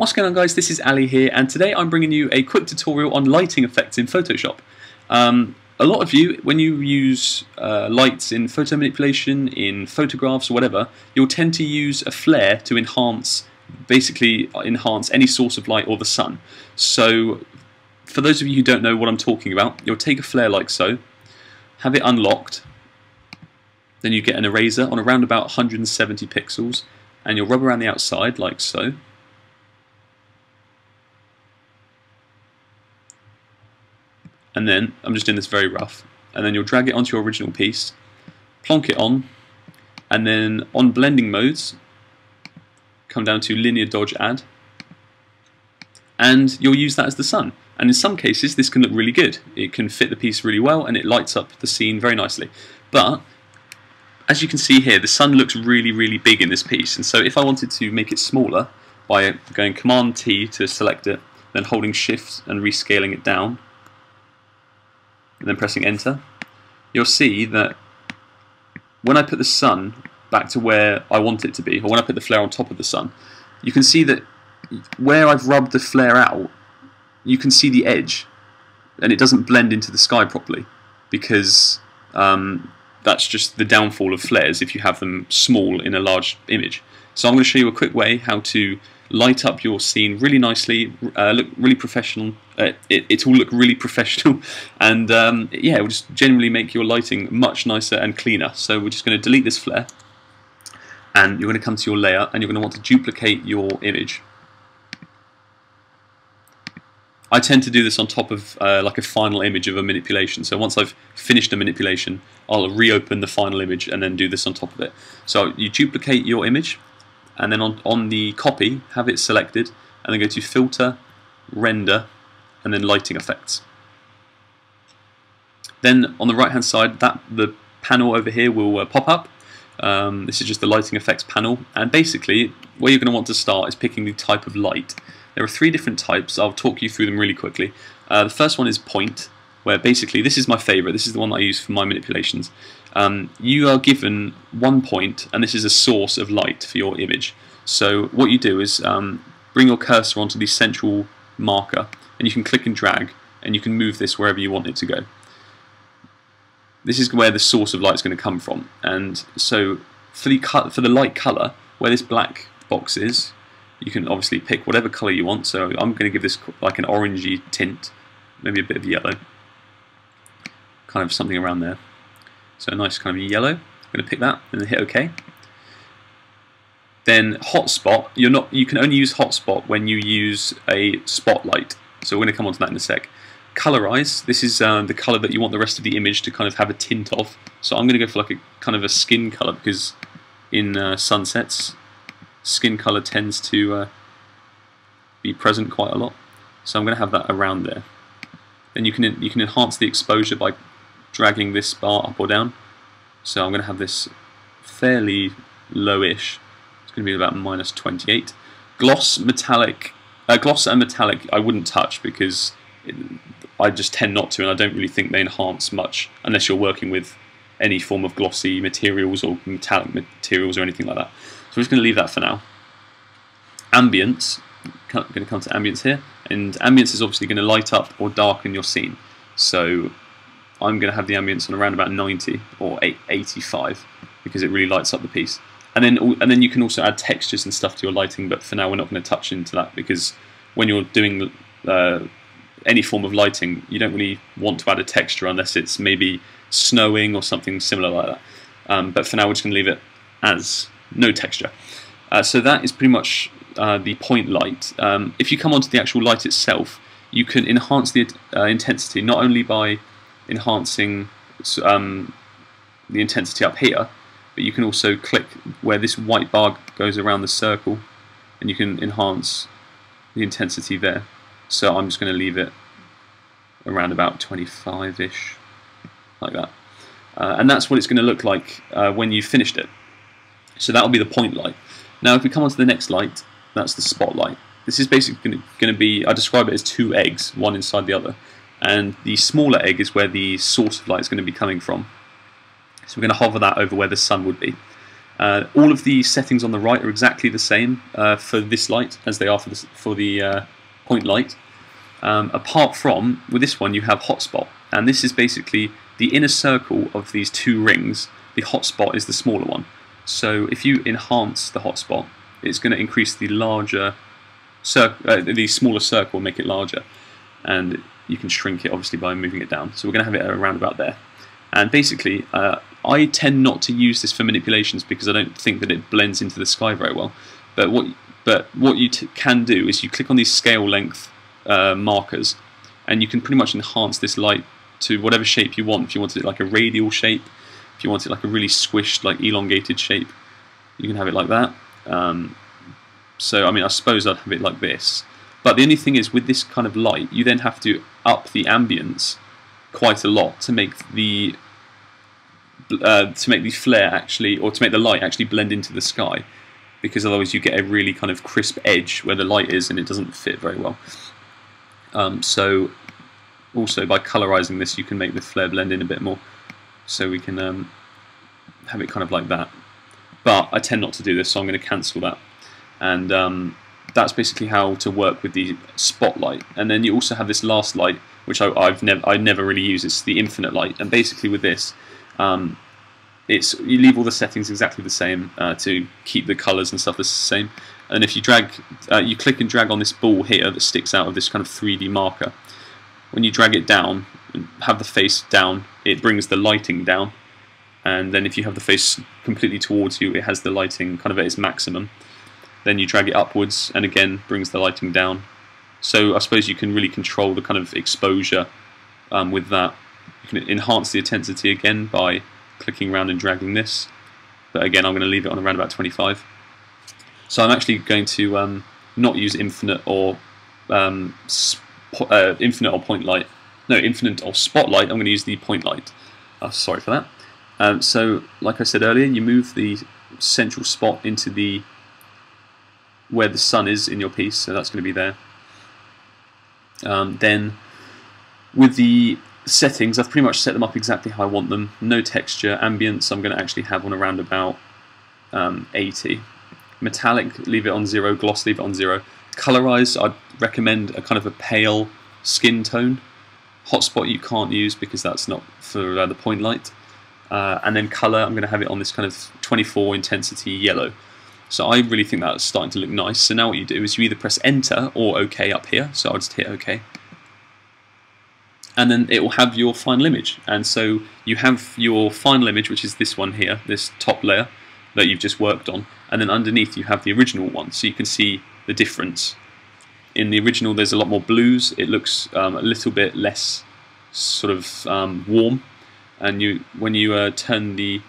What's going on, guys? This is Ali here, and today I'm bringing you a quick tutorial on lighting effects in Photoshop. A lot of you, when you use lights in photo manipulation, in photographs or whatever, you'll tend to use a flare to basically enhance any source of light or the sun. So for those of you who don't know what I'm talking about, you'll take a flare like so, have it unlocked, then you get an eraser on around about 170 pixels, and you'll rub around the outside like so. And then, I'm just doing this very rough, and then you'll drag it onto your original piece, plonk it on, and then on blending modes, come down to linear dodge add, and you'll use that as the sun. And in some cases this can look really good. It can fit the piece really well and it lights up the scene very nicely. But as you can see here, the sun looks really big in this piece, and so if I wanted to make it smaller by going Command T to select it, then holding Shift and rescaling it down, and then pressing enter, you'll see that when I put the sun back to where I want it to be, or when I put the flare on top of the sun, you can see that where I've rubbed the flare out, you can see the edge, and it doesn't blend into the sky properly, because that's just the downfall of flares if you have them small in a large image. So I'm going to show you a quick way how to light up your scene really nicely, look really professional. It will look really professional, and yeah, it will just generally make your lighting much nicer and cleaner. So we're just going to delete this flare, and you're going to come to your layer, and you're going to want to duplicate your image. I tend to do this on top of like a final image of a manipulation. So once I've finished a manipulation, I'll reopen the final image and then do this on top of it. So you duplicate your image, and then on the copy, have it selected, and then go to Filter, Render, and then Lighting Effects. Then on the right hand side, the panel over here will pop up. This is just the Lighting Effects panel, and basically where you're going to want to start is picking the type of light. There are 3 different types. I'll talk you through them really quickly. The first one is point, where basically, this is my favourite, this is the one that I use for my manipulations. You are given 1 point, and this is a source of light for your image. So what you do is bring your cursor onto the central marker, and you can click and drag, and you can move this wherever you want it to go. This is where the source of light is going to come from. And so for the light colour, where this black box is, you can obviously pick whatever colour you want. So I'm going to give this like an orangey tint, maybe a bit of yellow, kind of something around there. So a nice kind of yellow. I'm going to pick that and then hit OK. Then hotspot, you can only use hotspot when you use a spotlight. So we're going to come on to that in a sec. Colorize, this is the colour that you want the rest of the image to kind of have a tint of. So I'm going to go for like a kind of a skin colour, because in sunsets, skin colour tends to be present quite a lot. So I'm going to have that around there. Then you can enhance the exposure by dragging this bar up or down. So I'm going to have this fairly lowish. It's going to be about -28. Gloss and metallic I wouldn't touch, because I just tend not to, and I don't really think they enhance much unless you're working with any form of glossy materials or metallic materials or anything like that. So I'm just going to leave that for now. Ambience, I'm going to come to ambience here, and ambience is obviously going to light up or darken your scene. So I'm going to have the ambience on around about 90 or 85, because it really lights up the piece. And then you can also add textures and stuff to your lighting, but for now we're not going to touch into that, because when you're doing any form of lighting, you don't really want to add a texture unless it's maybe snowing or something similar like that. But for now we're just going to leave it as no texture. So that is pretty much the point light. If you come onto the actual light itself, you can enhance the intensity, not only by enhancing the intensity up here, but you can also click where this white bar goes around the circle, and you can enhance the intensity there. So I'm just going to leave it around about 25-ish, like that. And that's what it's going to look like when you've finished it. So that will be the point light. Now if we come on to the next light, that's the spotlight. This is basically going to be, I describe it as 2 eggs, one inside the other. And the smaller egg is where the source of light is going to be coming from. So we're going to hover that over where the sun would be. All of the settings on the right are exactly the same for this light as they are for the point light. Apart from, with this one, you have hotspot, and this is basically the inner circle of these two rings. The hotspot is the smaller one. So if you enhance the hotspot, it's going to increase the the smaller circle and make it larger. And you can shrink it obviously by moving it down. So we're going to have it around about there. And basically, I tend not to use this for manipulations because I don't think that it blends into the sky very well. But what you can do is you click on these scale length markers, and you can pretty much enhance this light to whatever shape you want. If you wanted it like a radial shape, if you want it like a really squished, like elongated shape, you can have it like that. So I mean, I suppose I'd have it like this. But the only thing is, with this kind of light, you then have to up the ambience quite a lot to make the flare actually, or to make the light actually blend into the sky, because otherwise you get a really kind of crisp edge where the light is, and it doesn't fit very well. So also by colorizing this, you can make the flare blend in a bit more. So we can have it kind of like that. But I tend not to do this, so I'm going to cancel that. And that's basically how to work with the spotlight. And then you also have this last light, which I never really use. It's the infinite light. And basically with this, you leave all the settings exactly the same to keep the colours and stuff the same. And if you you click and drag on this ball here that sticks out of this kind of 3D marker. When you drag it down and have the face down, it brings the lighting down. And then if you have the face completely towards you, it has the lighting kind of at its maximum. Then you drag it upwards, and again brings the lighting down. So I suppose you can really control the kind of exposure with that. You can enhance the intensity again by clicking around and dragging this. But again, I'm going to leave it on around about 25. So I'm actually going to not use infinite or point light. No, infinite or spotlight. I'm going to use the point light. Sorry for that. So, like I said earlier, you move the central spot into where the sun is in your piece, so that's going to be there. Then, with the settings, I've pretty much set them up exactly how I want them. No texture, ambience, I'm going to actually have on around about 80. Metallic, leave it on 0. Gloss, leave it on 0. Colorize, I'd recommend a kind of a pale skin tone. Hotspot you can't use because that's not for the point light. And then color, I'm going to have it on this kind of 24 intensity yellow. So I really think that's starting to look nice. So now what you do is you either press enter or OK up here. So I'll just hit OK. And then it will have your final image. And so you have your final image, which is this one here, this top layer that you've just worked on. And then underneath you have the original one. So you can see the difference. In the original there's a lot more blues. It looks a little bit less sort of warm. And when you turn the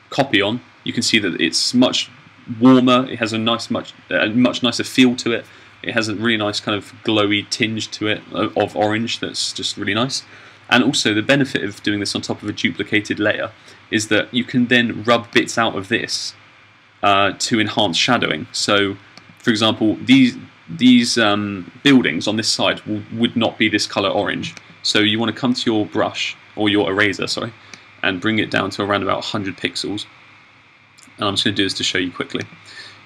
copy on, you can see that it's much warmer. It has a much nicer feel to it. It has a really nice kind of glowy tinge to it of orange that's just really nice. And also the benefit of doing this on top of a duplicated layer is that you can then rub bits out of this to enhance shadowing. So, for example, these buildings on this side would not be this color orange. So you want to come to your brush, or your eraser, sorry, and bring it down to around about 100 pixels. And I'm just going to do this to show you quickly.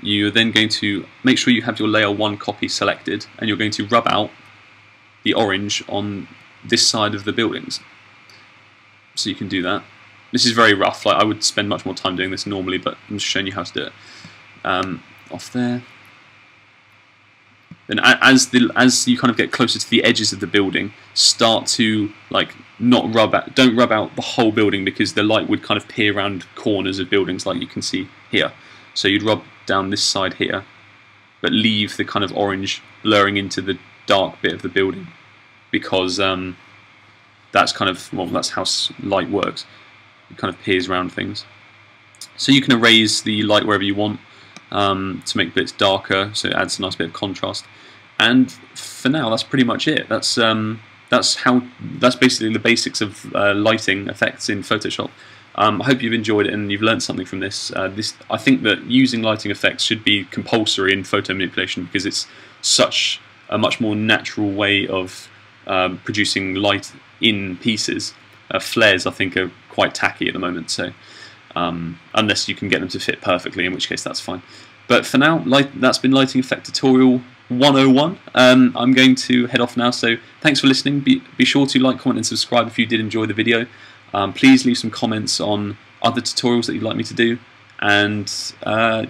You're then going to make sure you have your layer 1 copy selected, and you're going to rub out the orange on this side of the buildings. So you can do that. This is very rough. Like, I would spend much more time doing this normally, but I'm just showing you how to do it. Off there. Then as you kind of get closer to the edges of the building, start to don't rub out the whole building, because the light would kind of peer around corners of buildings like you can see here. So you'd rub down this side here, but leave the kind of orange blurring into the dark bit of the building, because that's kind of, well, that's how light works. It kind of peers around things. So you can erase the light wherever you want to make bits darker, so it adds a nice bit of contrast. And for now, that's pretty much it. That's basically the basics of lighting effects in Photoshop. I hope you've enjoyed it and you've learned something from this. I think that using lighting effects should be compulsory in photo manipulation, because it's such a much more natural way of producing light in pieces. Flares, I think, are quite tacky at the moment. So unless you can get them to fit perfectly, in which case that's fine. But for now, that's been Lighting Effect Tutorial 101. I'm going to head off now, so thanks for listening. Be sure to like, comment and subscribe if you did enjoy the video. Please leave some comments on other tutorials that you'd like me to do, and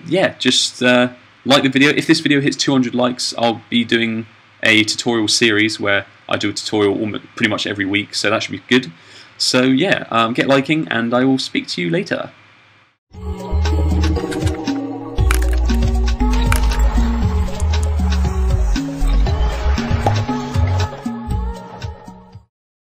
yeah, just like the video. If this video hits 200 likes, I'll be doing a tutorial series where I do a tutorial pretty much every week, so that should be good. So yeah, get liking, and I will speak to you later.